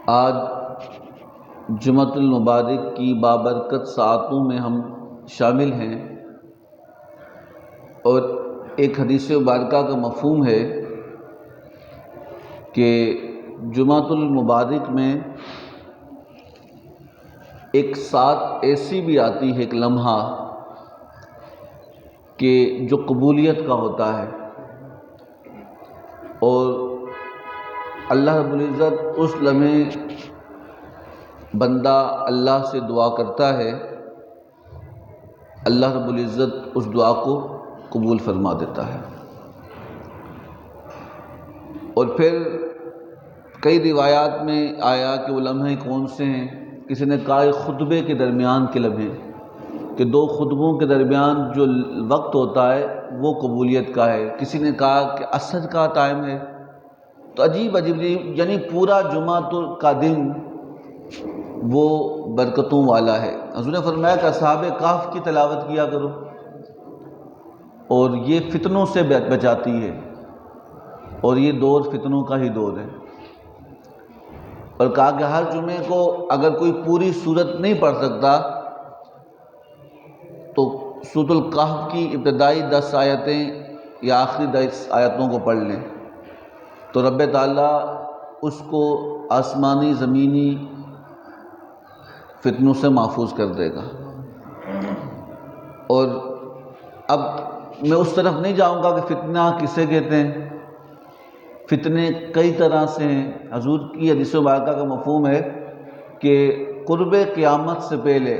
آج جمعۃ المبارک کی بابرکت ساعتوں میں ہم شامل ہیں، اور ایک حدیث مبارکہ کا مفہوم ہے کہ جمعۃ المبارک میں ایک ساتھ ایسی بھی آتی ہے، ایک لمحہ کہ جو قبولیت کا ہوتا ہے، اور اللہ رب العزت اس لمحے بندہ اللہ سے دعا کرتا ہے، اللہ رب العزت اس دعا کو قبول فرما دیتا ہے۔ اور پھر کئی روایات میں آیا کہ وہ لمحے کون سے ہیں۔ کسی نے کہا خطبے کے درمیان کے لمحے، کہ دو خطبوں کے درمیان جو وقت ہوتا ہے وہ قبولیت کا ہے۔ کسی نے کہا کہ عصر کا ٹائم ہے۔ تو عجیب یعنی پورا جمعہ کا دن وہ برکتوں والا ہے۔ حضور نے فرمایا کہ اصحاب کہف کی تلاوت کیا کرو، اور یہ فتنوں سے بچاتی ہے، اور یہ دور فتنوں کا ہی دور ہے۔ اور کہا کہ ہر جمعے کو اگر کوئی پوری سورت نہیں پڑھ سکتا تو سورۃ الکہف کی ابتدائی 10 آیتیں یا آخری 10 آیتوں کو پڑھ لیں، تو رب تعالیٰ اس کو آسمانی زمینی فتنوں سے محفوظ کر دے گا۔ اور اب میں اس طرف نہیں جاؤں گا کہ فتنہ کسے کہتے ہیں۔ فتنے کئی طرح سے ہیں۔ حضور کی حدیث مبارکہ کا مفہوم ہے کہ قرب قیامت سے پہلے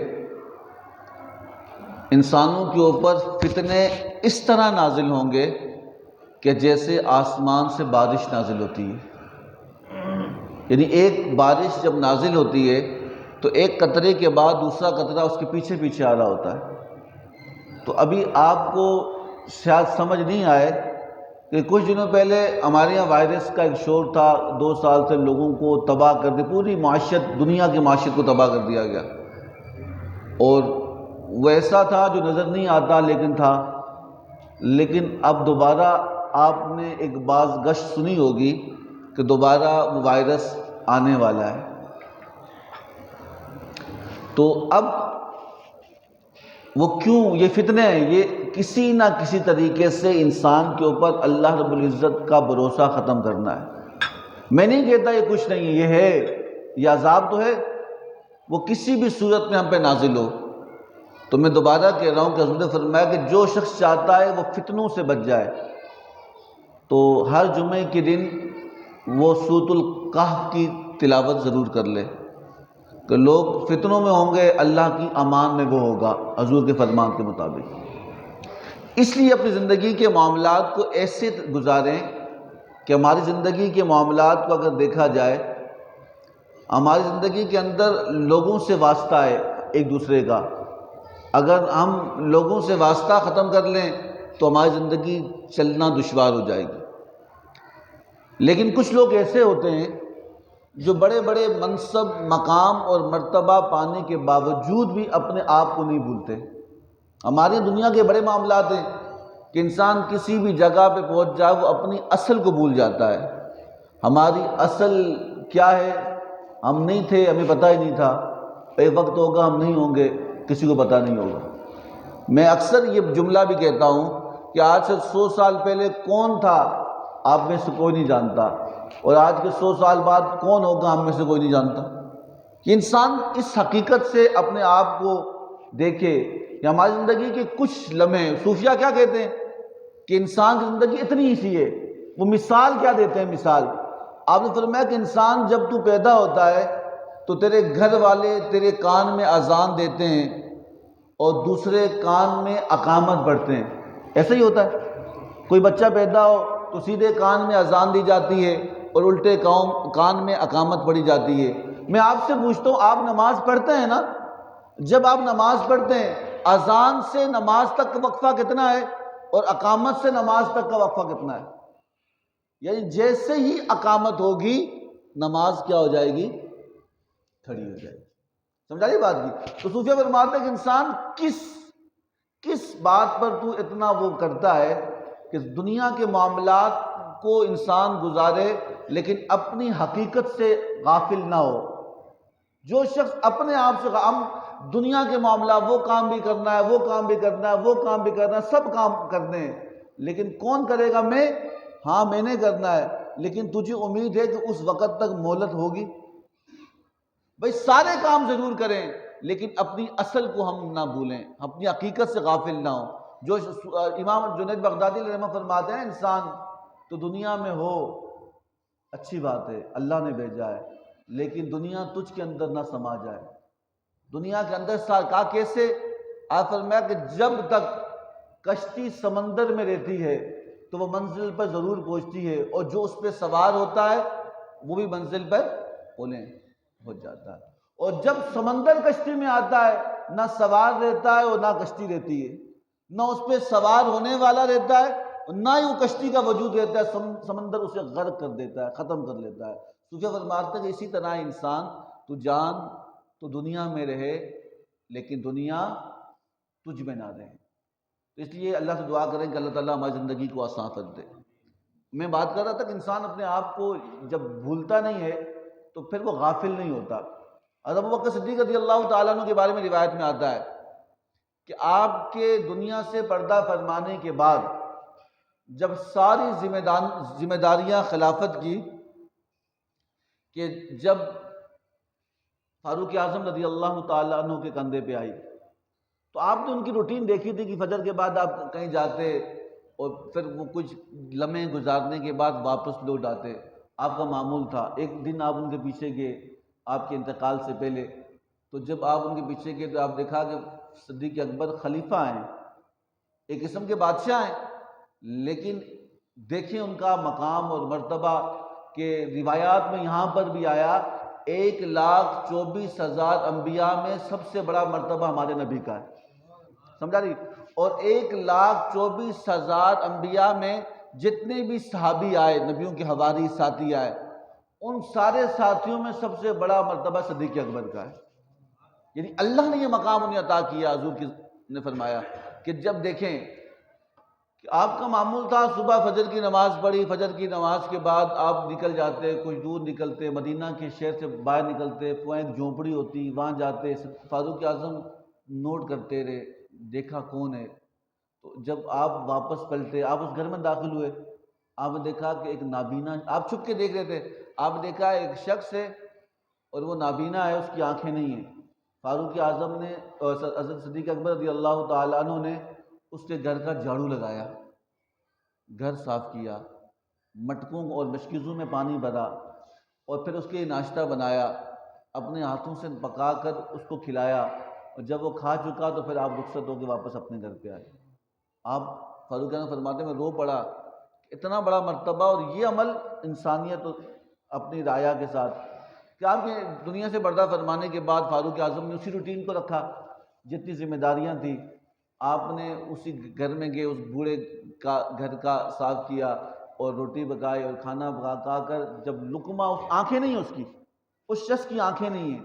انسانوں کے اوپر فتنے اس طرح نازل ہوں گے کہ جیسے آسمان سے بارش نازل ہوتی ہے۔ یعنی ایک بارش جب نازل ہوتی ہے تو ایک قطرے کے بعد دوسرا قطرہ اس کے پیچھے پیچھے آ رہا ہوتا ہے۔ تو ابھی آپ کو شاید سمجھ نہیں آئے کہ کچھ دنوں پہلے ہمارے یہاں وائرس کا ایک شور تھا، 2 سال سے لوگوں کو تباہ کر دیا، پوری معاشرت، دنیا کی معاشرت کو تباہ کر دیا گیا، اور وہ ایسا تھا جو نظر نہیں آتا لیکن تھا۔ لیکن اب دوبارہ آپ نے ایک بعض گشت سنی ہوگی کہ دوبارہ وہ وائرس آنے والا ہے۔ تو اب وہ کیوں یہ فتنے ہیں؟ یہ کسی نہ کسی طریقے سے انسان کے اوپر اللہ رب العزت کا بھروسہ ختم کرنا ہے۔ میں نہیں کہتا یہ کچھ نہیں ہے، یہ ہے، یہ عذاب تو ہے، وہ کسی بھی صورت میں ہم پہ نازل ہو۔ تو میں دوبارہ کہہ رہا ہوں کہ حضور نے فرمایا کہ جو شخص چاہتا ہے وہ فتنوں سے بچ جائے تو ہر جمعے کے دن وہ سورۃ الکہف کی تلاوت ضرور کر لے، کہ لوگ فتنوں میں ہوں گے، اللہ کی امان میں وہ ہوگا حضور کے فرمان کے مطابق۔ اس لیے اپنی زندگی کے معاملات کو ایسے گزاریں کہ ہماری زندگی کے معاملات کو اگر دیکھا جائے، ہماری زندگی کے اندر لوگوں سے واسطہ ہے ایک دوسرے کا۔ اگر ہم لوگوں سے واسطہ ختم کر لیں تو ہماری زندگی چلنا دشوار ہو جائے گی۔ لیکن کچھ لوگ ایسے ہوتے ہیں جو بڑے بڑے منصب، مقام اور مرتبہ پانے کے باوجود بھی اپنے آپ کو نہیں بھولتے۔ ہماری دنیا کے بڑے معاملات ہیں کہ انسان کسی بھی جگہ پہ پہنچ جائے وہ اپنی اصل کو بھول جاتا ہے۔ ہماری اصل کیا ہے؟ ہم نہیں تھے، ہمیں پتہ ہی نہیں تھا، ایک وقت ہوگا ہم نہیں ہوں گے، کسی کو پتہ نہیں ہوگا۔ میں اکثر یہ جملہ بھی کہتا ہوں کہ آج سے 100 سال پہلے کون تھا آپ میں سے کوئی نہیں جانتا، اور آج کے 100 سال بعد کون ہوگا ہم میں سے کوئی نہیں جانتا۔ کہ انسان اس حقیقت سے اپنے آپ کو دیکھے کہ ہماری زندگی کے کچھ لمحے، صوفیہ کیا کہتے ہیں کہ انسان کی زندگی اتنی سی ہے۔ وہ مثال کیا دیتے ہیں؟ مثال آپ نے فرمایا کہ انسان جب تو پیدا ہوتا ہے تو تیرے گھر والے تیرے کان میں اذان دیتے ہیں اور دوسرے کان میں اقامت پڑھتے ہیں، ایسا ہی ہوتا ہے۔ کوئی بچہ پیدا ہو تو سیدھے کان میں اذان دی جاتی ہے اور الٹے کان میں اقامت پڑھی جاتی ہے۔ میں آپ سے پوچھتا ہوں، آپ نماز پڑھتے ہیں نا؟ جب آپ نماز پڑھتے ہیں، اذان سے نماز تک کا وقفہ کتنا ہے اور اقامت سے نماز تک کا وقفہ کتنا ہے؟ یعنی جیسے ہی اقامت ہوگی نماز کیا ہو جائے گی؟ کھڑی ہو جائے گی۔ سمجھا یہ بات کی؟ تو صوفیہ فرماتے ہیں کہ انسان کس بات پر تو اتنا وہ کرتا ہے کہ دنیا کے معاملات کو انسان گزارے لیکن اپنی حقیقت سے غافل نہ ہو۔ جو شخص اپنے آپ سے ہم دنیا کے معاملہ وہ کام بھی کرنا ہے، وہ کام بھی کرنا ہے، وہ کام بھی کرنا ہے، سب کام کرنے ہیں، لیکن کون کرے گا؟ ہاں میں نے کرنا ہے، لیکن تجھے امید ہے کہ اس وقت تک مہلت ہوگی؟ بھائی سارے کام ضرور کریں لیکن اپنی اصل کو ہم نہ بھولیں، اپنی حقیقت سے غافل نہ ہوں۔ جو امام جنید بغدادی رحمہ فرماتے ہیں انسان تو دنیا میں ہو اچھی بات ہے، اللہ نے بھیجا ہے، لیکن دنیا تجھ کے اندر نہ سما جائے۔ دنیا کے اندر کہا کیسے؟ آپ فرمایا کہ جب تک کشتی سمندر میں رہتی ہے تو وہ منزل پر ضرور پہنچتی ہے، اور جو اس پہ سوار ہوتا ہے وہ بھی منزل پر پہنچ جاتا ہے۔ اور جب سمندر کشتی میں آتا ہے نہ سوار رہتا ہے اور نہ کشتی رہتی ہے، نہ اس پہ سوار ہونے والا رہتا ہے اور نہ ہی وہ کشتی کا وجود رہتا ہے، سمندر اسے غرق کر دیتا ہے، ختم کر لیتا ہے۔ صوفیہ فرماتے ہیں کہ اسی طرح انسان تو دنیا میں رہے لیکن دنیا تجھ میں نہ رہے۔ اس لیے اللہ سے دعا کریں کہ اللہ تعالیٰ ہماری زندگی کو آسان کر دے۔ میں بات کر رہا تھا کہ انسان اپنے آپ کو جب بھولتا نہیں ہے تو پھر وہ غافل نہیں ہوتا۔ حضرت ابوبکر صدیق رضی اللہ تعالیٰ عنہ کے بارے میں روایت میں آتا ہے کہ آپ کے دنیا سے پردہ فرمانے کے بعد جب ساری ذمہ داریاں خلافت کی، کہ جب فاروق اعظم رضی اللہ تعالیٰ عنہ کے کندھے پہ آئی تو آپ نے ان کی روٹین دیکھی تھی کہ فجر کے بعد آپ کہیں جاتے اور پھر وہ کچھ لمحے گزارنے کے بعد واپس لوٹ آتے، آپ کا معمول تھا۔ ایک دن آپ ان کے پیچھے گئے آپ کے انتقال سے پہلے، تو جب آپ ان کے پیچھے گئے تو آپ دیکھا کہ صدیق اکبر خلیفہ ہیں، ایک قسم کے بادشاہ ہیں، لیکن دیکھیں ان کا مقام اور مرتبہ کہ روایات میں یہاں پر بھی آیا 1,24,000 انبیاء میں سب سے بڑا مرتبہ ہمارے نبی کا ہے، سمجھا رہی؟ اور 1,24,000 انبیاء میں جتنے بھی صحابی آئے، نبیوں کے حواری ساتھی آئے، ان سارے ساتھیوں میں سب سے بڑا مرتبہ صدیق اکبر کا ہے۔ یعنی اللہ نے یہ مقام انہیں عطا کیا۔ حضور نے فرمایا کہ جب دیکھیں کہ آپ کا معمول تھا صبح فجر کی نماز پڑھی، فجر کی نماز کے بعد آپ نکل جاتے، کچھ دور نکلتے، مدینہ کے شہر سے باہر نکلتے، وہاں ایک جھونپڑی ہوتی، وہاں جاتے، فاروق اعظم نوٹ کرتے رہے، دیکھا کون ہے۔ تو جب آپ واپس پلٹے، آپ اس گھر میں داخل ہوئے، آپ نے دیکھا کہ ایک نابینا، آپ چھپ کے دیکھ رہے تھے، آپ نے دیکھا ایک شخص ہے اور وہ نابینا ہے، اس کی آنکھیں نہیں ہیں۔ فاروق اعظم نے حضرت صدیق اکبر رضی اللہ تعالیٰ عنہ نے اس کے گھر کا جھاڑو لگایا، گھر صاف کیا، مٹکوں اور مشکیزوں میں پانی بھرا، اور پھر اس کے ناشتہ بنایا، اپنے ہاتھوں سے پکا کر اس کو کھلایا، اور جب وہ کھا چکا تو پھر آپ رخصت ہو کے واپس اپنے گھر پہ آئے۔ آپ فاروق اعظم فرماتے میں رو پڑا، اتنا بڑا مرتبہ اور یہ عمل انسانیت اپنی رایا کے ساتھ کہ آپ کے دنیا سے پردہ فرمانے کے بعد فاروق اعظم نے اسی روٹین کو رکھا، جتنی ذمہ داریاں تھیں آپ نے اسی گھر میں گئے، اس بوڑھے کا گھر کا صاف کیا اور روٹی پکائی اور کھانا پکا کر جب لقمہ، آنکھیں نہیں اس کی، اس شخص کی آنکھیں نہیں ہیں،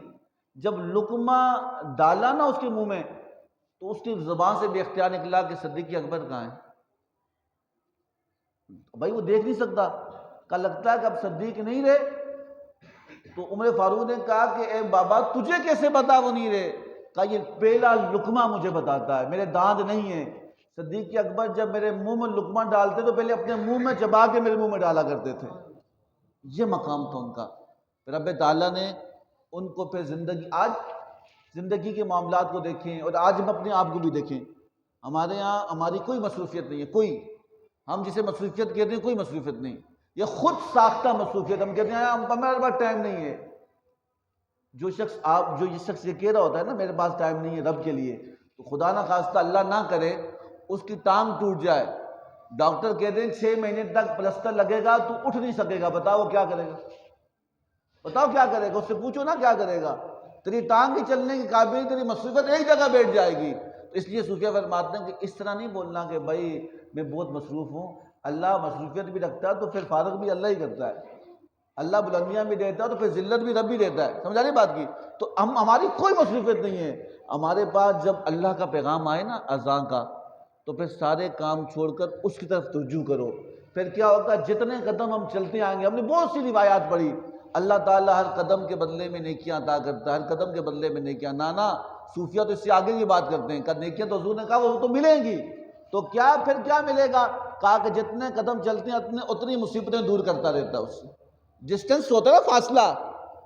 جب لقمہ ڈالا نا اس کے منہ میں تو اس کی زبان سے بے اختیار نکلا کہ صدیق اکبر کہاں ہیں؟ بھائی وہ دیکھ نہیں سکتا، کہ لگتا ہے کہ اب صدیق نہیں رہے۔ تو عمر فاروق نے کہا کہ اے بابا تجھے کیسے پتا وہ نہیں رہے؟ کہا یہ پہلا لقمہ مجھے بتاتا ہے، میرے دانت نہیں ہیں۔ صدیق اکبر جب میرے منہ میں لقمہ ڈالتے تو پہلے اپنے منہ میں چبا کے میرے منہ میں ڈالا کرتے تھے، یہ مقام تھا ان کا۔ رب تعالیٰ نے ان کو پھر آج زندگی کے معاملات کو دیکھیں، اور آج ہم اپنے آپ کو بھی دیکھیں، ہمارے ہاں ہماری کوئی مصروفیت نہیں ہے، کوئی، ہم جسے مصروفیت کہتے ہیں کوئی مصروفیت نہیں، یہ خود ساختہ مصروفیت، ہم کہتے ہیں ہمارے پاس ٹائم نہیں ہے۔ جو یہ شخص یہ کہہ رہا ہوتا ہے نا میرے پاس ٹائم نہیں ہے رب کے لیے، تو خدا نہ خواستہ اللہ نہ کرے اس کی ٹانگ ٹوٹ جائے، ڈاکٹر کہتے ہیں 6 مہینے تک پلسٹر لگے گا تو اٹھ نہیں سکے گا، بتاؤ وہ کیا کرے گا؟ بتاؤ کیا کرے گا؟ اس سے پوچھو نا کیا کرے گا؟ تیری ٹانگ ہی چلنے کی قابل، تیری مصروفیت ایک جگہ بیٹھ جائے گی۔ تو اس لیے صوفیہ فرماتے ہیں کہ اس طرح نہیں بولنا کہ بھائی میں بہت مصروف ہوں، اللہ مصروفیت بھی رکھتا ہے تو پھر فارغ بھی اللہ ہی کرتا ہے، اللہ بلندیاں بھی دیتا ہے تو پھر ذلت بھی رب ہی دیتا ہے، سمجھا نہیں بات کی؟ تو ہماری کوئی مصروفیت نہیں ہے، ہمارے پاس جب اللہ کا پیغام آئے نا اذان کا تو پھر سارے کام چھوڑ کر اس کی طرف توجہ کرو پھر کیا ہوگا؟ جتنے قدم ہم چلتے آئیں گے، ہم نے بہت سی روایات پڑھی، اللہ تعالیٰ ہر قدم کے بدلے میں نیکیاں عطا کرتا ہے، ہر قدم کے بدلے میں نیکیاں۔ نانا صوفیہ تو اس سے آگے کی بات کرتے ہیں کہ نیکیاں تو حضور نے کہا وہ تو ملیں گی، تو کیا پھر کیا ملے گا؟ کہا کہ جتنے قدم چلتے ہیں اتنی مصیبتیں دور کرتا رہتا ہے اس سے۔ ڈسٹینس ہوتا ہے نا، فاصلہ،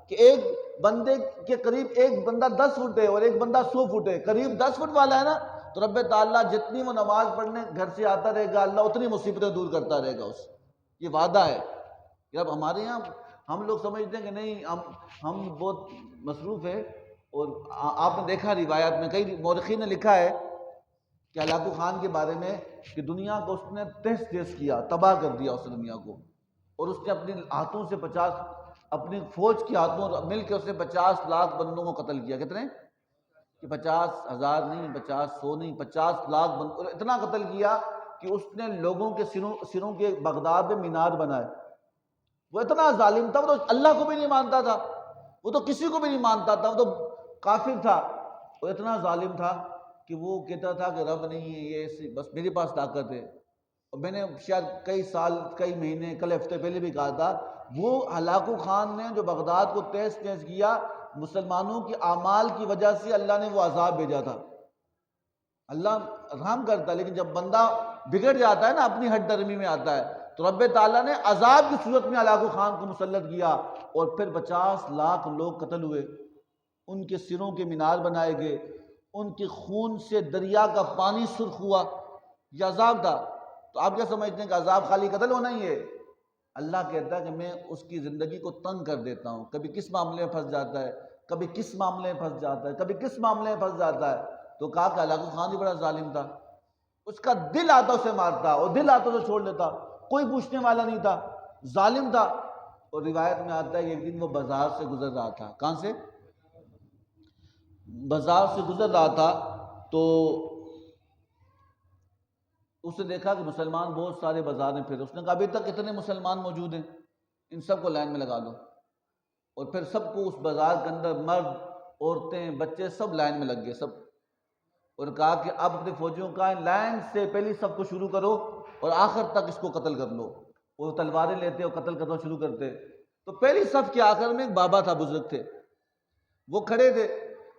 کہ ایک بندے کے قریب ایک بندہ 10 فٹ ہے اور ایک بندہ 100 فٹ ہے، قریب 10 فٹ والا ہے نا، تو رب تعالیٰ جتنی وہ نماز پڑھنے گھر سے آتا رہے گا، اللہ اتنی مصیبتیں دور کرتا رہے گا اس سے۔ یہ وعدہ ہے کہ اب ہمارے یہاں ہم لوگ سمجھتے ہیں کہ نہیں ہم بہت مصروف ہیں، اور آپ نے دیکھا روایات میں کئی مورخین نے لکھا ہے کہ ہلاکو خان کے بارے میں کہ دنیا کو اس نے تہس تہس کیا، تباہ کر دیا اس دنیا کو، اور اس نے اپنے ہاتھوں سے اپنی فوج کے ہاتھوں مل کے اس نے 50 لاکھ بندوں کو قتل کیا۔ کتنے؟ کہ 50,000 نہیں، 100 نہیں، 50 لاکھ بندوں، اتنا قتل کیا کہ اس نے لوگوں کے سروں کے بغداد میں مینار بنائے۔ وہ اتنا ظالم تھا، وہ تو اللہ کو بھی نہیں مانتا تھا، وہ تو کسی کو بھی نہیں مانتا تھا، وہ تو کافر تھا، وہ اتنا ظالم تھا کہ وہ کہتا تھا کہ رب نہیں ہے، یہ بس میرے پاس طاقت ہے۔ اور میں نے شاید کئی سال، کئی مہینے، کل ہفتے پہلے بھی کہا تھا، وہ ہلاکو خان نے جو بغداد کو تہس تہس کیا، مسلمانوں کی اعمال کی وجہ سے اللہ نے وہ عذاب بھیجا تھا۔ اللہ رحم کرتا ہے، لیکن جب بندہ بگڑ جاتا ہے نا، اپنی ہٹ درمی میں آتا ہے، تو رب تعالیٰ نے عذاب کی صورت میں ہلاکو خان کو مسلط کیا، اور پھر 50 لاکھ لوگ قتل ہوئے، ان کے سروں کے مینار بنائے گئے، ان کے خون سے دریا کا پانی سرخ ہوا۔ یہ عذاب تھا۔ تو آپ کیا سمجھتے ہیں کہ عذاب خالی قتل ہونا ہی ہے؟ اللہ کہتا ہے کہ میں اس کی زندگی کو تنگ کر دیتا ہوں، کبھی کس معاملے میں پھنس جاتا ہے، کبھی کس معاملے میں پھنس جاتا ہے، کبھی کس معاملے میں پھنس جاتا ہے۔ تو کہا کہ ہلاکو خان بھی بڑا ظالم تھا، اس کا دل آتا اسے مارتا اور دل آتا اسے چھوڑ لیتا، کوئی پوچھنے والا نہیں تھا، ظالم تھا۔ اور روایت میں آتا ہے کہ ایک دن وہ بازار سے گزر رہا تھا۔ کہاں سے؟ بازار سے گزر رہا تھا، تو اس نے دیکھا کہ مسلمان بہت سارے بازار میں پھر، اس نے کہا ابھی تک اتنے مسلمان موجود ہیں، ان سب کو لائن میں لگا دو۔ اور پھر سب کو اس بازار کے اندر، مرد، عورتیں، بچے، سب لائن میں لگ گئے سب، اور کہا کہ اب اپنے فوجیوں کا لائن سے پہلی سب کو شروع کرو اور آخر تک اس کو قتل کر لو۔ وہ تلواریں لیتے اور قتل کرنا شروع کرتے۔ تو پہلی صف کے آخر میں ایک بابا تھا، بزرگ تھے، وہ کھڑے تھے۔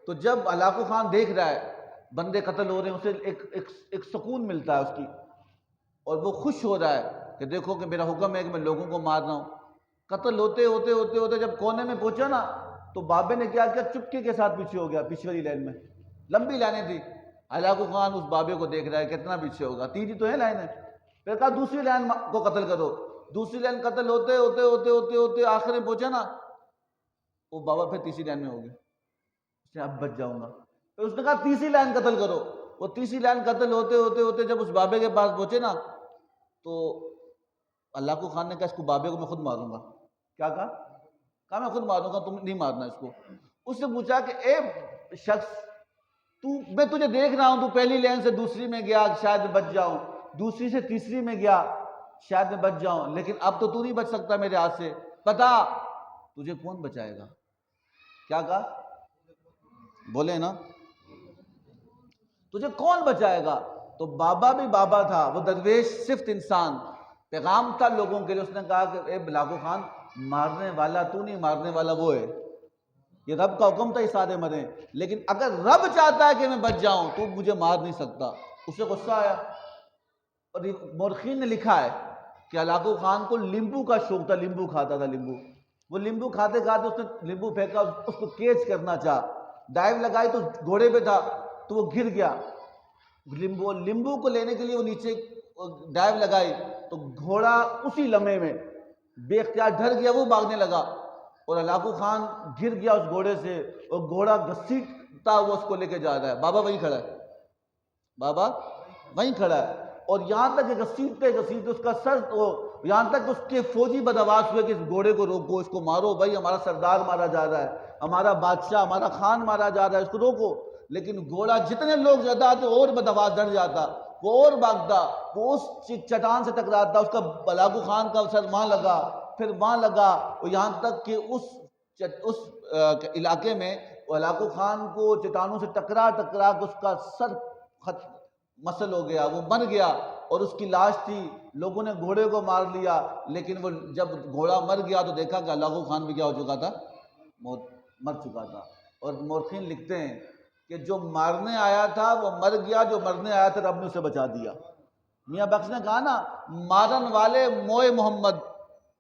تو جب ہلاکو خان دیکھ رہا ہے بندے قتل ہو رہے ہیں، اسے ایک سکون ملتا ہے اس کی، اور وہ خوش ہو رہا ہے کہ دیکھو کہ میرا حکم ہے کہ میں لوگوں کو مار رہا ہوں۔ قتل ہوتے ہوتے ہوتے ہوتے جب کونے میں پہنچا نا، تو بابے نے کیا کیا، چپکے کے ساتھ پیچھے ہو گیا، پیچھے والی لائن میں، لمبی لائنیں تھی۔ ہلاکو خان اس بابے کو دیکھ رہا ہے کتنا پیچھے ہوگا، تیری تو ہے لائن ہے۔ پھر کہا دوسری لائن کو قتل کرو، دوسری لائن قتل ہوتے ہوتے ہوتے ہوتے ہوتے آخر میں پہنچا نا، وہ بابا پھر تیسری لائن میں ہو گیا، اس نے اب بچ جاؤں گا۔ پھر اس نے کہا تیسری لائن قتل کرو، وہ تیسری لائن قتل ہوتے ہوتے ہوتے جب اس بابے کے پاس پہنچے نا، تو ہلاکو خان نے کہا اس کو، بابے کو میں خود ماروں گا۔ کیا کہا میں خود ماروں گا، تم نہیں مارنا اس کو۔ اس نے پوچھا کہ اے شخص، میں تجھے دیکھ رہا ہوں، تو پہلی لائن سے دوسری میں گیا شاید میں بچ جاؤں، دوسری سے تیسری میں گیا شاید میں بچ جاؤں، لیکن اب تو نہیں بچ سکتا میرے ہاتھ سے، بتا تجھے کون بچائے گا؟ کیا کہا؟ بولے نا، تجھے کون بچائے گا؟ تو بابا بھی بابا تھا، وہ درویش صفت انسان، پیغام تھا لوگوں کے لیے۔ اس نے کہا کہ اے ہلاکو خان، مارنے والا تو نہیں، مارنے والا وہ ہے، یہ رب کا حکم تھا، یہ سارے مریں، لیکن اگر رب چاہتا ہے کہ میں بچ جاؤں تو مجھے مار نہیں سکتا۔ اسے غصہ آیا، اور مورخین نے لکھا ہے کہ ہلاکو خان کو لیمبو کا شوق تھا، لیمبو کھاتا تھا، لیمبو۔ وہ لیمبو کھاتے کھاتے اس نے لیمبو پھینکا، اس کو کیچ کرنا چاہا، ڈائیو لگائی تو گھوڑے پہ تھا تو وہ گر گیا۔ لیمبو کو لینے کے لیے وہ نیچے ڈائیو لگائی تو گھوڑا اسی لمحے میں بے اختیار ڈر گیا، وہ بھاگنے لگا، اور ہلاکو خان گر گیا اس گھوڑے سے، اور گھوڑا گھسیٹتا وہ اس کو لے کے جا رہا ہے۔ بابا وہیں کھڑا ہے، بابا وہیں کھڑا ہے، اور یہاں تک کہ گھسیٹتے گھسیٹتے اس کا سر، یہاں تک اس کے فوجی بدحواس ہوئے کہ اس گھوڑے کو روکو، اس کو مارو، بھائی ہمارا سردار مارا جا رہا ہے، ہمارا بادشاہ، ہمارا خان مارا جا رہا ہے، اس کو روکو۔ لیکن گھوڑا جتنے لوگ زیادہ آتے اور بدحواس ڈر جاتا، وہ اور بھاگتا، وہ اس چٹان سے ٹکراتا، اس کا ہلاکو خان کا سر وہاں لگا، پھر وہاں لگا، اور یہاں تک کہ اس علاقے میں ہلاکو خان کو چٹانوں سے ٹکرا کے اس کا سر مسل ہو گیا، وہ مر گیا۔ اور اس کی لاش تھی، لوگوں نے گھوڑے کو مار لیا، لیکن وہ جب گھوڑا مر گیا تو دیکھا کہ لاغو خان بھی کیا ہو چکا تھا، مر چکا تھا۔ اور مورخین لکھتے ہیں کہ جو مارنے آیا تھا وہ مر گیا، جو مرنے آیا تھا رب نے اسے بچا دیا۔ میاں بخش نے کہا نا، مارن والے موئے محمد،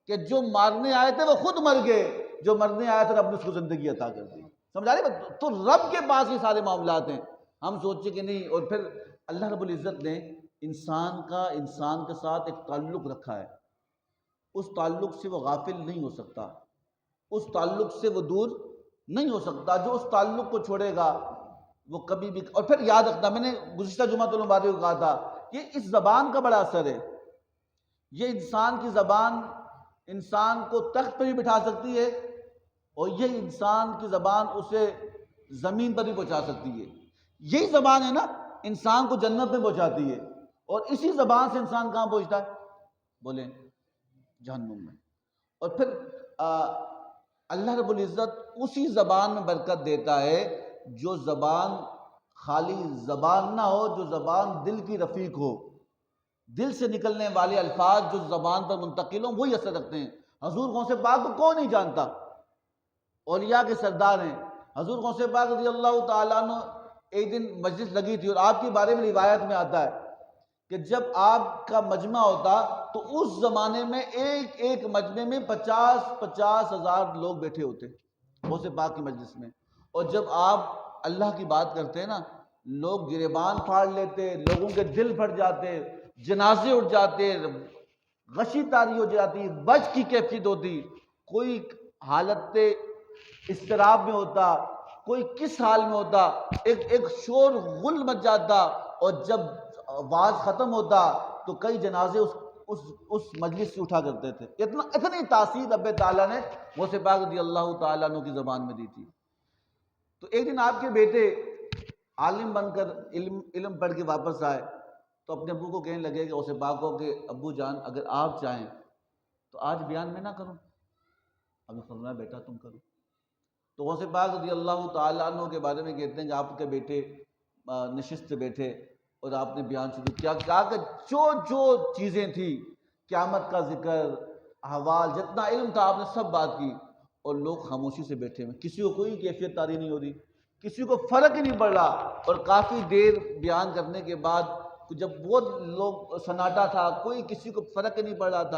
کہ جو مارنے آئے تھے وہ خود مر گئے، جو مرنے آیا تھا رب نے اس کو زندگی عطا کر دی۔ سمجھا رہے ہیں؟ تو رب کے پاس یہ سارے معاملات ہیں، ہم سوچیں کہ نہیں۔ اور پھر اللہ رب العزت نے انسان کے ساتھ ایک تعلق رکھا ہے، اس تعلق سے وہ غافل نہیں ہو سکتا، اس تعلق سے وہ دور نہیں ہو سکتا۔ جو اس تعلق کو چھوڑے گا وہ کبھی بھی۔ اور پھر یاد رکھنا، میں نے گزشتہ جمعہ المبارک کو کہا تھا کہ اس زبان کا بڑا اثر ہے۔ یہ انسان کی زبان انسان کو تخت پہ بھی بٹھا سکتی ہے، اور یہ انسان کی زبان اسے زمین پر بھی پہنچا سکتی ہے۔ یہی زبان ہے نا انسان کو جنت میں پہنچاتی ہے، اور اسی زبان سے انسان کہاں پہنچتا ہے؟ بولیں، جہنم میں۔ اور پھر اللہ رب العزت اسی زبان میں برکت دیتا ہے، جو زبان خالی زبان نہ ہو، جو زبان دل کی رفیق ہو، دل سے نکلنے والے الفاظ جو زبان پر منتقل ہوں وہی اثر رکھتے ہیں۔ حضور غوث پاک کو کون نہیں جانتا؟ اولیاء کے سردار ہیں۔ حضور غوث پاک رضی اللہ تعالیٰ عنہ ایک دن مجلس لگی تھی، اور آپ کے بارے میں روایت میں آتا ہے کہ جب آپ کا مجمع ہوتا تو اس زمانے میں ایک مجمع میں 50 ہزار لوگ بیٹھے ہوتے غوث پاک کی مجلس میں۔ اور جب آپ اللہ کی بات کرتے ہیں نا، لوگ گریبان پھاڑ لیتے، لوگوں کے دل پھٹ جاتے، جنازے اٹھ جاتے، غشی تاری ہو جاتی، بچ کی کیفیت ہوتی، کوئی حالت اضطراب میں ہوتا، کوئی کس حال میں ہوتا، ایک شور غل مچ جاتا، اور جب آواز ختم ہوتا تو کئی جنازے اس مجلس سے اٹھا کرتے تھے۔ اتنی تاثیر رب تعالیٰ نے غوث پاک رضی اللہ تعالیٰ عنہ کی زبان میں دی تھی۔ تو ایک دن آپ کے بیٹے عالم بن کر علم پڑھ کے واپس آئے تو اپنے ابو کو کہنے لگے کہ غوث پاک کو کہ ابو جان اگر آپ چاہیں تو آج بیان میں نہ کروں۔ اب نے فرمایا بیٹا تم کرو۔ تو غوث پاک رضی اللہ تعالیٰ عنہ کے بارے میں کہتے ہیں کہ آپ کے بیٹے نشست بیٹھے اور آپ نے بیان شروع کیا کہ جو چیزیں تھیں، قیامت کا ذکر، احوال، جتنا علم تھا آپ نے سب بات کی، اور لوگ خاموشی سے بیٹھے ہوئے، کسی کو کوئی کیفیت طاری نہیں ہو رہی، کسی کو فرق ہی نہیں پڑ رہا۔ اور کافی دیر بیان کرنے کے بعد جب بہت لوگ سناٹا تھا، کوئی کسی کو فرق ہی نہیں پڑ رہا تھا،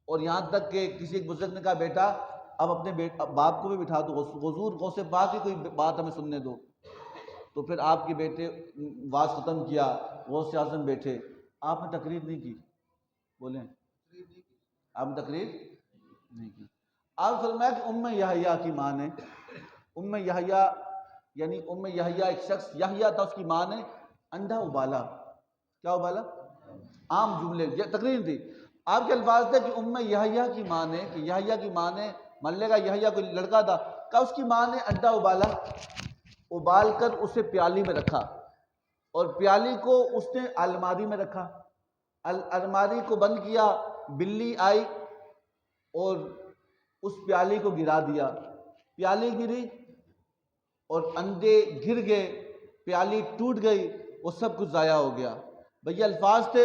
اور یہاں تک کہ کسی ایک بزرگ نے کہا بیٹا اب اپنے باپ کو بھی بٹھا دو، حضور غوث پاک کی کوئی بات ہمیں سننے دو۔ تو پھر آپ کے بیٹے واز ختم کیا، غوث اعظم بیٹھے، آپ نے تقریر نہیں کی، بولیں آپ نے تقریر نہیں کی۔ آپ فرمایا کہ ام یحییٰ کی ماں نے، ام یحییٰ یعنی ام یحییٰ ایک شخص یحییٰ تھا، اس کی ماں نے انڈا ابالا۔ کیا ابالا؟ عام جملے، یہ تقریر تھی۔ آپ کے الفاظ تھے کہ ام یحییٰ کی ماں نے، کہ یحییٰ کی ماں نے، مان لے گا یحییٰ کوئی لڑکا تھا، کہ اس کی ماں نے انڈا ابال کر اسے پیالی میں رکھا، اور پیالی کو اس نے الماری میں رکھا، الماری کو بند کیا، بلی آئی اور اس پیالی کو گرا دیا، پیالی گری اور انڈے گر گئے، پیالی ٹوٹ گئی، وہ سب کچھ ضائع ہو گیا۔ بھئی الفاظ تھے،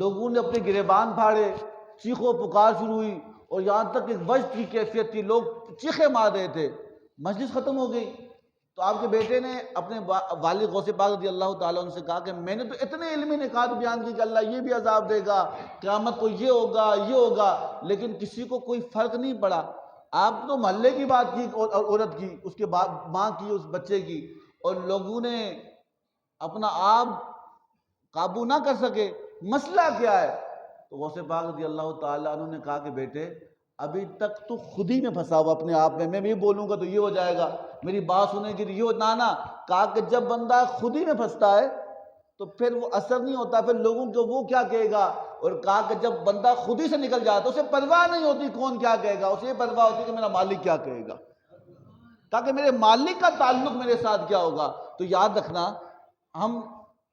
لوگوں نے اپنے گریبان پھاڑے، چیخ و پکار شروع ہوئی، اور یہاں تک ایک وجد کی کیفیت تھی، لوگ چیخیں مار رہے تھے، مجلس ختم ہو گئی۔ تو آپ کے بیٹے نے اپنے والد غوث پاک رضی اللہ تعالیٰ عنہ سے کہا کہ میں نے تو اتنے علمی نکات بیان کی کہ اللہ یہ بھی عذاب دے گا، قیامت کو یہ ہوگا، لیکن کسی کو کوئی فرق نہیں پڑا۔ آپ تو محلے کی بات کی، عورت کی، اس کے ماں کی، اس بچے کی، اور لوگوں نے اپنا آپ قابو نہ کر سکے، مسئلہ کیا ہے؟ تو غوث پاک رضی اللہ تعالیٰ عنہ نے کہا کہ بیٹے ابھی تک تو خود ہی میں پھنسا ہوا اپنے آپ میں بھی بولوں گا تو یہ ہو جائے گا، میری بات سنے گی تو یہ نانا۔ کہا کہ جب بندہ خود ہی میں پھنستا ہے تو پھر وہ اثر نہیں ہوتا، پھر لوگوں کو وہ کیا کہے گا۔ اور کہا کہ جب بندہ خود ہی سے نکل جاتا اسے پرواہ نہیں ہوتی کون کیا کہے گا، اسے یہ پرواہ ہوتی کہ میرا مالک کیا کہے گا، تاکہ میرے مالک کا تعلق میرے ساتھ کیا ہوگا۔ تو یاد رکھنا، ہم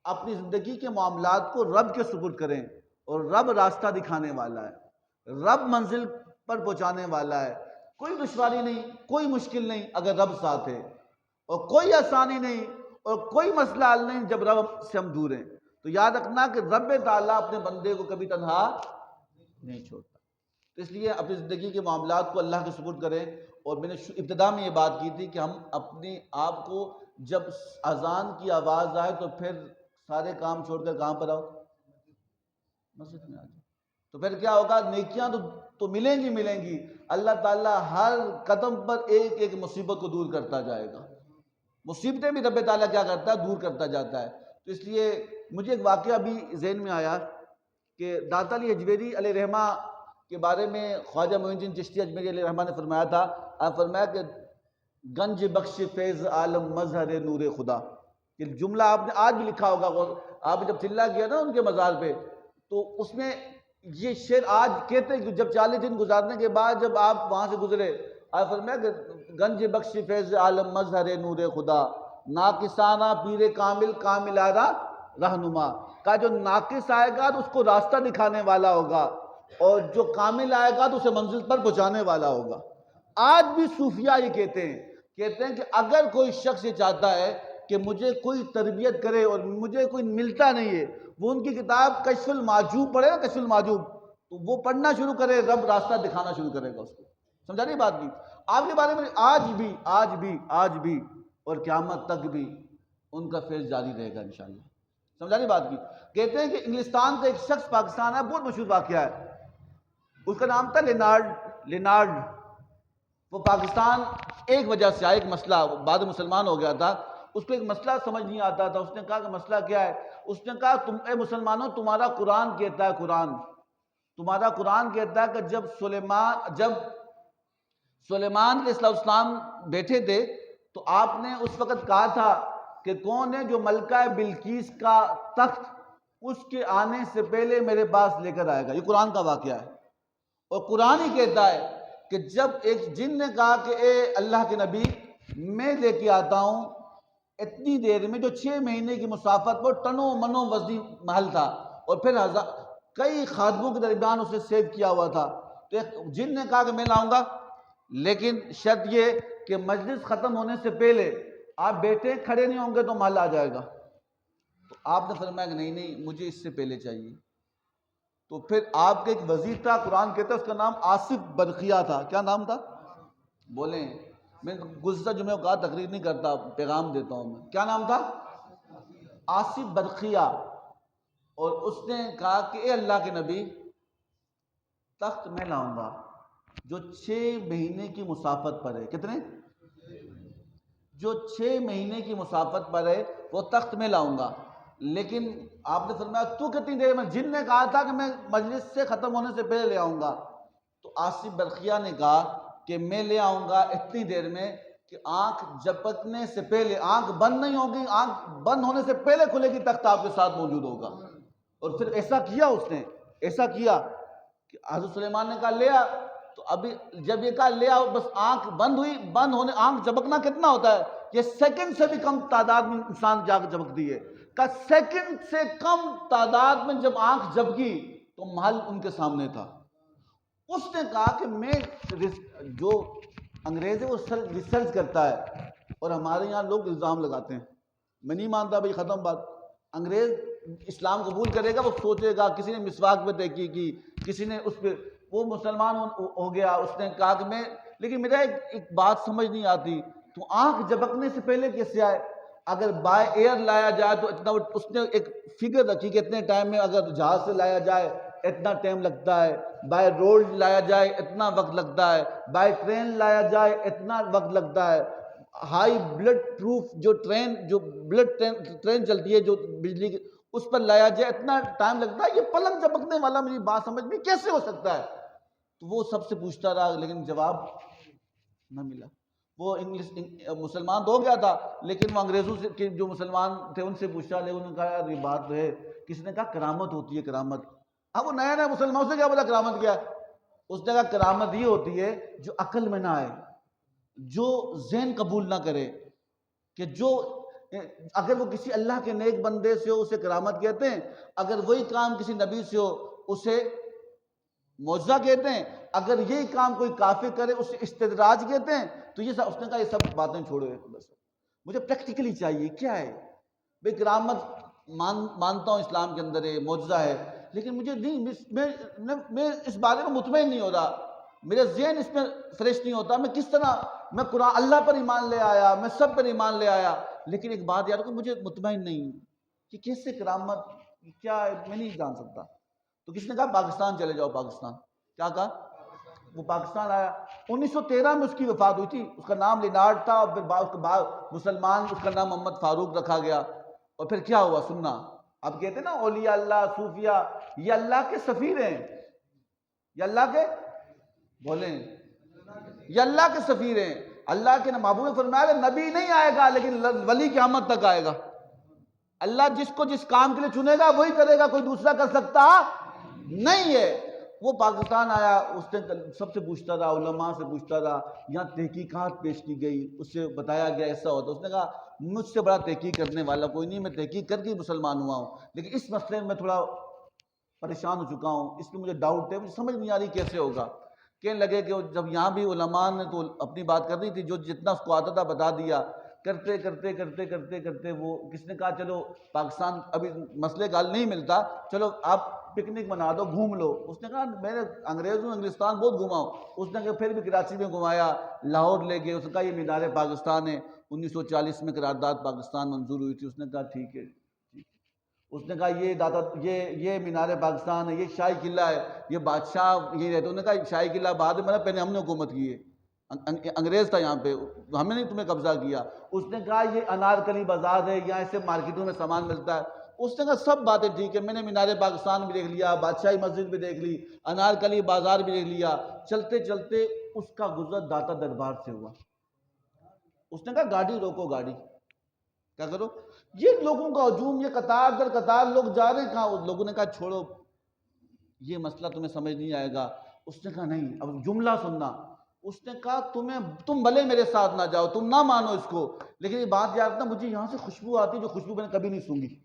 اپنی زندگی کے معاملات کو رب کے سپرد کریں، اور رب راستہ دکھانے والا ہے، رب منزل پر پہنچانے والا ہے۔ کوئی دشواری نہیں، کوئی مشکل نہیں اگر رب ساتھ ہے، اور کوئی آسانی نہیں اور کوئی مسئلہ حل نہیں جب رب سے ہم دور ہیں۔ تو یاد رکھنا کہ رب تعالیٰ اپنے بندے کو کبھی تنہا نہیں چھوڑتا. تو اس لیے اپنی زندگی کے معاملات کو اللہ کے سپرد کریں. اور میں نے ابتدا میں یہ بات کی تھی کہ ہم اپنے آپ کو جب اذان کی آواز آئے تو پھر سارے کام چھوڑ کر کہاں پر آؤ؟ مسجد میں آ جاؤ. تو پھر کیا ہوگا؟ نیکیاں تو ملیں گی. اللہ تعالیٰ ہر قدم پر ایک ایک مصیبت کو دور کرتا جائے گا. مصیبتیں بھی رب تعالیٰ کیا کرتا ہے؟ دور کرتا جاتا ہے. تو اس لیے مجھے ایک واقعہ بھی ذہن میں آیا کہ داتا علی اجمیری علیہ رحمہ کے بارے میں خواجہ معین الدین چشتی اجمیری علیہ رحمہ نے فرمایا تھا. آپ فرمایا کہ گنج بخش فیض عالم مظہر نور خدا. یہ جملہ آپ نے آج بھی لکھا ہوگا. آپ جب چلا کیا نا ان کے مزار پہ تو اس میں یہ شعر آج کہتے ہیں کہ جب 40 دن گزارنے کے بعد جب آپ وہاں سے گزرے, آپ فرمایا کہ گنج بخش فیض عالم مظہر نور خدا ناقصانہ پیر کامل کاملانہ رہنما. کا جو ناقص آئے گا تو اس کو راستہ دکھانے والا ہوگا, اور جو کامل آئے گا تو اسے منزل پر پہنچانے والا ہوگا. آج بھی صوفیاء یہ کہتے ہیں کہ اگر کوئی شخص یہ چاہتا ہے کہ مجھے کوئی تربیت کرے اور مجھے کوئی ملتا نہیں ہے, وہ ان کی کتاب کشف المعجوب پڑھے نا, کشف المعجوب, تو وہ پڑھنا شروع کرے, رب راستہ دکھانا شروع کرے گا اس کو. سمجھا نہیں بات کی؟ آپ کے بارے میں آج بھی اور قیامت تک بھی ان کا فیض جاری رہے گا انشاءاللہ. سمجھا نہیں بات کی؟ کہتے ہیں کہ انگلستان کا ایک شخص پاکستان ہے, بہت مشہور واقعہ ہے, اس کا نام تھا لینارڈ. وہ پاکستان ایک وجہ سے آیا, ایک مسئلہ, بعد مسلمان ہو گیا تھا, اس کو ایک مسئلہ سمجھ نہیں آتا تھا. اس نے کہا کہ مسئلہ کیا ہے؟ اس نے کہا تم اے مسلمانوں, تمہارا قرآن کہتا ہے, تمہارا قرآن کہتا ہے کہ جب سلیمان علیہ السلام بیٹھے تھے تو آپ نے اس وقت کہا تھا کہ کون ہے جو ملکہ بلقیس کا تخت اس کے آنے سے پہلے میرے پاس لے کر آئے گا. یہ قرآن کا واقعہ ہے, اور قرآن ہی کہتا ہے کہ جب ایک جن نے کہا کہ اے اللہ کے نبی میں لے کے آتا ہوں, اتنی دیر میں, جو 6 مہینے کی مسافت پر ٹنوں منوں وزنی محل تھا, اور پھر کئی خادموں کے درمیان اسے سیو کیا ہوا تھا, تو ایک جن نے کہا کہ میں لاؤں گا, لیکن شرط یہ کہ مجلس ختم ہونے سے پہلے آپ بیٹھے کھڑے نہیں ہوں گے تو محل آ جائے گا. تو آپ نے فرمایا کہ نہیں مجھے اس سے پہلے چاہیے. تو پھر آپ کے ایک وزیر تھا, قرآن کہتا ہے اس کا نام آصف برقیہ تھا. کیا نام تھا؟ بولیں, میں گزشتہ جمعے کو کہا تقریر نہیں کرتا, پیغام دیتا ہوں میں. کیا نام تھا؟ آصف برقیہ. اور اس نے کہا کہ اے اللہ کے نبی, تخت میں لاؤں گا جو 6 مہینے کی مسافت پر ہے. کتنے؟ جو 6 مہینے کی مسافت پر ہے وہ تخت میں لاؤں گا. لیکن آپ نے فرمایا تو کتنی دیر میں؟ جن نے کہا تھا کہ میں مجلس سے ختم ہونے سے پہلے لے آؤں گا. تو آصف برقیہ نے کہا کہ میں لے آؤں گا اتنی دیر میں کہ آنکھ جھپکنے سے پہلے, آنکھ بند نہیں ہوگی, آنکھ بند ہونے سے پہلے کھلے گی, تخت آپ کے ساتھ موجود ہوگا. اور پھر ایسا کیا, اس نے ایسا کیا کہ حضرت سلیمان نے کہا لے آ. تو ابھی جب یہ کہا لے آؤ, بس آنکھ بند ہوئی, بند ہونے, آنکھ جھپکنا کتنا ہوتا ہے؟ یہ سیکنڈ سے بھی کم تعداد میں انسان جا کے جھپکتی ہے. کہ سیکنڈ سے کم تعداد میں جب آنکھ جھپکی تو محل ان کے سامنے تھا. اس نے کہا کہ میں, جو انگریز ہے وہ ریسرچ کرتا ہے, اور ہمارے یہاں لوگ الزام لگاتے ہیں. میں نہیں مانتا بھائی, ختم بات. انگریز اسلام قبول کرے گا, وہ سوچے گا, کسی نے مسواک پہ تحقیق کی, کسی نے اس پہ, وہ مسلمان ہو گیا. اس نے کہا کہ میں, لیکن میرا ایک بات سمجھ نہیں آتی, تو آنکھ جھپکنے سے پہلے کیسے آئے؟ اگر بائی ایئر لایا جائے تو اتنا, اس نے ایک فگر رکھی کہ اتنے ٹائم میں, اگر جہاز سے لایا جائے اتنا ٹائم لگتا ہے, بائی روڈ لایا جائے اتنا وقت لگتا ہے, بائی ٹرین لایا جائے اتنا وقت لگتا ہے, ہائی بلڈ پروف جو بلڈ ٹرین چلتی ہے جو بجلی کی, اس پر لایا جائے اتنا ٹائم لگتا ہے. یہ پلنگ جھپکنے والا مجھے بات سمجھ میں کیسے ہو سکتا ہے؟ تو وہ سب سے پوچھتا رہا, لیکن جواب نہ ملا. وہ مسلمان تو ہو گیا تھا, لیکن وہ انگریزوں سے جو مسلمان تھے ان سے پوچھا, لیکن انہوں نے کہا یار یہ بات تو ہے. کسی نے کہا کرامت ہوتی ہے, کرامت. اب وہ نیا مسلمان سے کیا بولا کرامت کیا ہے؟ اس نے کہا کرامت یہ ہوتی ہے جو عقل میں نہ آئے, جو ذہن قبول نہ کرے, کہ جو اگر وہ کسی اللہ کے نیک بندے سے ہو اسے کرامت کہتے ہیں, اگر وہی کام کسی نبی سے ہو اسے معجزہ کہتے ہیں, اگر یہی کام کوئی کافر کرے اسے استدراج کہتے ہیں. تو یہ اس نے کہا یہ سب باتیں چھوڑو, بس مجھے پریکٹیکلی چاہیے. کیا ہے بھئی کرامت؟ مانتا ہوں اسلام کے اندر ہے، معجزہ ہے، لیکن مجھے نہیں، میں اس بارے میں مطمئن نہیں ہو رہا، میرا ذہن اس میں فریش نہیں ہوتا، میں کس طرح، میں قرآن اللہ پر ایمان لے آیا، میں سب پر ایمان لے آیا، لیکن ایک بات یاد رکھو، مجھے مطمئن نہیں ہوں کہ کیسے کرامت کیا ہے، میں نہیں جان سکتا۔ تو کس نے کہا پاکستان چلے جاؤ، پاکستان، کیا کہا؟ وہ پاکستان آیا، 1913 میں اس کی وفات ہوئی تھی، اس کا نام لینارڈ تھا، اور پھر اس کے بعد مسلمان اس کا نام محمد فاروق رکھا گیا، اور پھر کیا ہوا سننا۔ اب کہتے ہیں نا اولیاء اللہ، صوفیاء، یہ اللہ کے سفیر ہیں، یہ اللہ کے، بولیں، یہ اللہ کے سفیر ہیں، اللہ کے محبوب نے فرمایا کہ نبی نہیں آئے گا لیکن ولی قیامت تک آئے گا۔ اللہ جس کو جس کام کے لیے چنے گا وہی کرے گا، کوئی دوسرا کر سکتا نہیں ہے۔ وہ پاکستان آیا، اس نے سب سے پوچھتا رہا، علماء سے پوچھتا رہا، یہاں تحقیقات پیش کی گئی، اس سے بتایا گیا ایسا ہوتا، اس نے کہا مجھ سے بڑا تحقیق کرنے والا کوئی نہیں، میں تحقیق کر کے مسلمان ہوا ہوں، لیکن اس مسئلے میں میں تھوڑا پریشان ہو چکا ہوں، اس میں مجھے ڈاؤٹ ہے، مجھے سمجھ نہیں آ رہی کیسے ہوگا۔ کہنے لگے کہ جب یہاں بھی علماء نے تو اپنی بات کرنی تھی، جو جتنا اس کو آتا تھا بتا دیا، کرتے کرتے کرتے کرتے کرتے وہ کس نے کہا چلو پاکستان ابھی مسئلے کا حل نہیں ملتا، چلو آپ پکنک منا دو، گھوم لو۔ اس نے کہا میں نے انگلستان بہت گھوما ہوں۔ اس نے کہا پھر بھی کراچی میں گھمایا، لاہور لے گئے، اس نے کہا یہ مینار پاکستان ہے، 1940 میں قرارداد پاکستان منظور ہوئی تھی۔ اس نے کہا ٹھیک ہے، اس نے کہا یہ مینار پاکستان ہے، یہ شاہی قلعہ ہے، یہ بادشاہ یہ رہتے۔ انہوں نے کہا شاہی قلعہ بعد میں بنا، پہلے ہم نے حکومت کی ہے، انگریز تھا یہاں پہ، ہم نے نہیں تمہیں قبضہ کیا۔ اس نے کہا یہ انارکلی بازار ہے، یہاں سے مارکیٹوں میں سامان ملتا ہے۔ اس نے کہا سب باتیں ٹھیک ہے، میں نے مینار پاکستان بھی دیکھ لیا، بادشاہی مسجد بھی دیکھ لی، انارکلی بازار بھی دیکھ لیا۔ چلتے چلتے اس کا گزر داتا دربار سے ہوا۔ اس نے کہا گاڑی روکو، گاڑی کیا کرو، یہ لوگوں کا ہجوم، یہ قطار در قطار لوگ جا رہے ہیں کہاں۔ لوگوں نے کہا چھوڑو، یہ مسئلہ تمہیں سمجھ نہیں آئے گا۔ اس نے کہا نہیں، اب جملہ سننا۔ اس نے کہا تم بھلے میرے ساتھ نہ جاؤ، تم نہ مانو اس کو، لیکن یہ بات یاد رکھنا، مجھے یہاں سے خوشبو آتی ہے جو خوشبو میں نے کبھی نہیں سونگھی،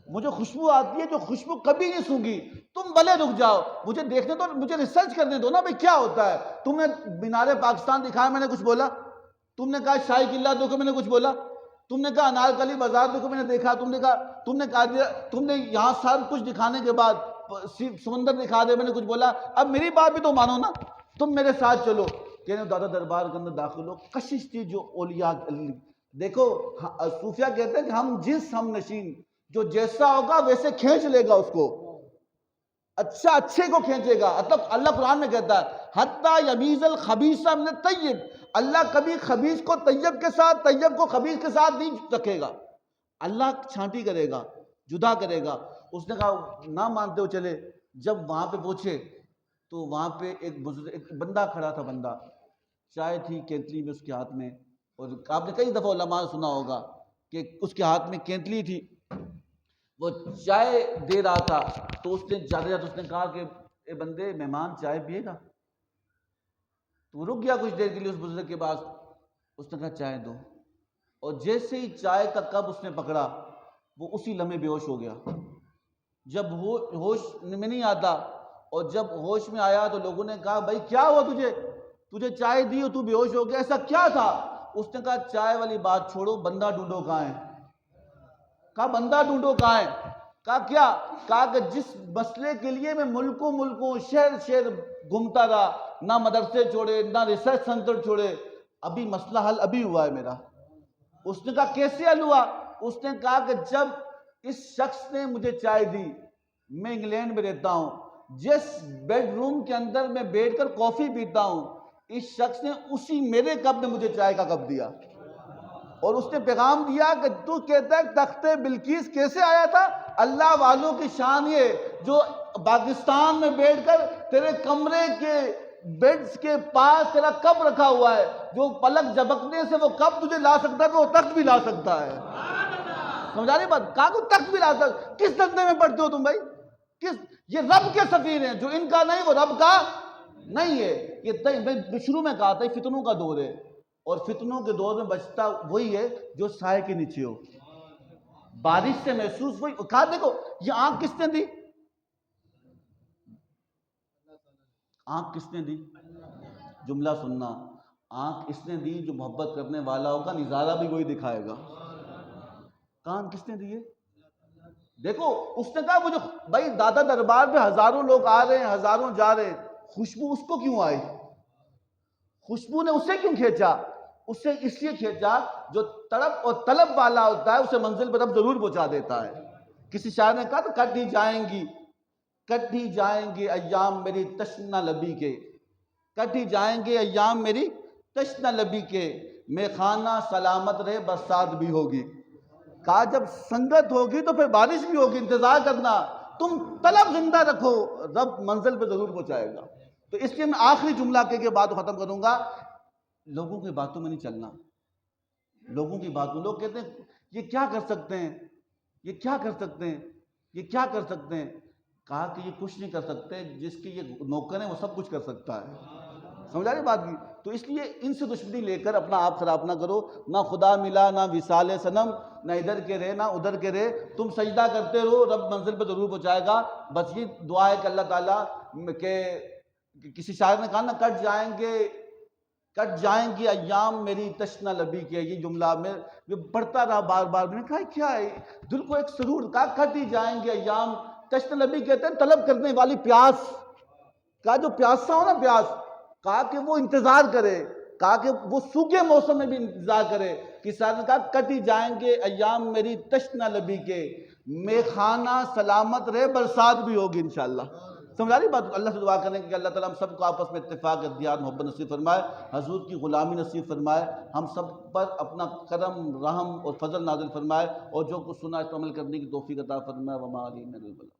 مجھے خوشبو آتی ہے جو خوشبو کبھی نہیں سونگھی، تم بھلے رک جاؤ، مجھے دیکھنے دو، مجھے ریسرچ کرنے دو نا بھائی کیا ہوتا ہے۔ تم نے مینار پاکستان دکھایا، میں نے کچھ بولا؟ تم نے کہا شاہی قلعہ دیکھو، میں نے کچھ بولا؟ تم نے کہا انارکلی بازار دیکھو، میں نے دیکھا؟ تم نے کہا تم نے یہاں سب کچھ دکھانے کے بعد سمندر دکھا دے، میں نے کچھ بولا؟ اب میری بات بھی تو مانو نا، تم میرے ساتھ چلو۔ کہنے دادا دربار کے اندر داخل ہو، کشش تھی جو اولیاء۔ دیکھو صوفیہ کہتے ہیں کہ ہم نشین، جو جیسا ہوگا ویسے کھینچ لے گا اس کو، اچھا اچھے کو کھینچے گا۔ مطلب اللہ قرآن میں کہتا ہے حتیٰ یمیز الخبیث من الطیب، اللہ کبھی خبیث کو طیب کے ساتھ، طیب کو خبیث کے ساتھ نہیں رکھے گا، اللہ چھانٹی کرے گا، جدا کرے گا۔ اس نے کہا نہ مانتے ہو چلے۔ جب وہاں پہ پہنچے تو وہاں پہ ایک بندہ کھڑا تھا، بندہ، چائے تھی کینتلی میں اس کے ہاتھ میں، اور آپ نے کئی دفعہ علماء سنا ہوگا کہ اس کے ہاتھ میں کینتلی تھی، وہ چائے دے رہا تھا۔ تو اس نے جاتے جاتے اس نے کہا کہ اے بندے، مہمان چائے پیے گا؟ تو وہ رک گیا کچھ دیر کے لیے اس بزرگ کے پاس۔ اس نے کہا چائے دو، اور جیسے ہی چائے کا کپ اس نے پکڑا، وہ اسی لمحے بے ہوش ہو گیا۔ جب وہ ہوش میں نہیں آتا، اور جب ہوش میں آیا تو لوگوں نے کہا بھائی کیا ہوا تجھے چائے دی اور تو بے ہوش ہو گیا، ایسا کیا تھا؟ اس نے کہا چائے والی بات چھوڑو، بندہ ڈھونڈو کہاں ہے؟ کہا بندہ ڈھونڈو کہاں ہے؟ کہا کیا؟ کہا کہ جس مسئلے کے لیے میں ملکوں شہر گھومتا رہا، نہ مدرسے چھوڑے، نہ ریسرچ سینٹر چھوڑے، ابھی مسئلہ حل ابھی ہوا ہے میرا۔ اس نے کہا کیسے حل ہوا؟ اس نے کہا کہ جب اس شخص نے مجھے چائے دی، میں انگلینڈ میں رہتا ہوں، جس بیڈ روم کے اندر میں بیٹھ کر کافی پیتا ہوں، اس شخص نے اسی میرے کپ میں مجھے چائے کا کپ دیا، اور اس نے پیغام دیا کہ تو کہتا ہے تخت بلقیس کیسے آیا تھا؟ اللہ والوں کی شان یہ جو پاکستان میں بیٹھ کر تیرے کمرے کے بیڈز کے پاس تیرا کپ رکھا ہوا ہے، جو پلک جھپکنے سے وہ کپ تجھے لا سکتا ہے تو وہ تخت بھی لا سکتا ہے۔ سمجھا نہیں بات؟ کہا کہ تخت بھی لا سکتا ہے۔ کس دھندے میں پڑھتے ہو تم بھائی؟ یہ رب کے سفیر ہیں، جو ان کا نہیں وہ رب کا نہیں ہے۔ یہ شروع میں کہا تھا فتنوں کا دور ہے، اور فتنوں کے دور میں بچتا وہی ہے جو سائے کے نیچے ہو، بارش سے محسوس وہی۔ کہا دیکھو یہ آنکھ کس نے دی؟ آنکھ کس نے دی؟ جملہ سننا، آنکھ اس نے دی جو محبت کرنے والا ہوگا، نظارہ بھی وہی دکھائے گا۔ کان کس نے دیے؟ دیکھو اس نے کہا مجھے بھائی دادا دربار پہ ہزاروں لوگ آ رہے ہیں، ہزاروں جا رہے ہیں، خوشبو اس کو کیوں آئی؟ خوشبو نے اسے کیوں کھینچا؟ اسے اس لیے کھینچا جو تڑپ اور طلب والا ہوتا ہے اسے منزل پر رب ضرور پہنچا دیتا ہے۔ کسی شاعر نے کہا تو کٹ ہی جائیں گے ایام میری تشنہ لبی کے، کٹ ہی جائیں گے ایام میری تشنہ لبی کے، میں خانہ سلامت رہے برسات بھی ہوگی۔ کہا جب سنگت ہوگی تو پھر بارش بھی ہوگی، انتظار کرنا، تم طلب زندہ رکھو، رب منزل پہ ضرور پہنچائے گا۔ تو اس لیے میں آخری جملہ کے بعد ختم کروں گا، لوگوں کی باتوں میں نہیں چلنا۔ لوگوں کی باتوں، لوگ کہتے ہیں یہ کیا کر سکتے ہیں، یہ کیا کر سکتے ہیں، یہ کیا کر سکتے ہیں۔ کہا کہ یہ کچھ نہیں کر سکتے، جس کی یہ نوکر ہے وہ سب کچھ کر سکتا ہے۔ سمجھا رہی بات کی؟ تو اس لیے ان سے دشمنی لے کر اپنا آپ خراب نہ کرو، نہ خدا ملا نہ وصال صنم، نہ ادھر کے رہے نہ ادھر کے رہے، تم سجدہ کرتے رہو، رب منزل پہ ضرور پہنچائے گا۔ بس یہ دعا ہے کہ اللہ تعالیٰ کہ کسی شاعر نے کہا نا کٹ جائیں گے ایام میری تشنہ لبی کے، یہ جملہ میں پڑھتا رہا بار بار، میں نے کہا کیا ہے، دل کو ایک سرور، کہا کٹ ہی جائیں گے ایام تشنہ لبی، کہتے ہیں طلب کرنے والی پیاس، کہا جو پیاسا ہو نا پیاس، کہا کہ وہ انتظار کرے، کہا کہ وہ سوکھے موسم میں بھی انتظار کرے۔ کسی نے کہا کٹ ہی جائیں گے ایام میری تشنہ لبی کے، میں خانہ سلامت رہے برسات بھی ہوگی انشاءاللہ۔ سمجھا رہی بات؟ اللہ سے دعا کریں کہ اللہ تعالیٰ ہم سب کو آپس میں اتفاق، اتحاد، محبت نصیب فرمائے، حضور کی غلامی نصیب فرمائے، ہم سب پر اپنا کرم، رحم اور فضل نازل فرمائے، اور جو کچھ سنا اس پر عمل کرنے کی توفیق عطا فرمائے۔ وما علینا الا البلاغ۔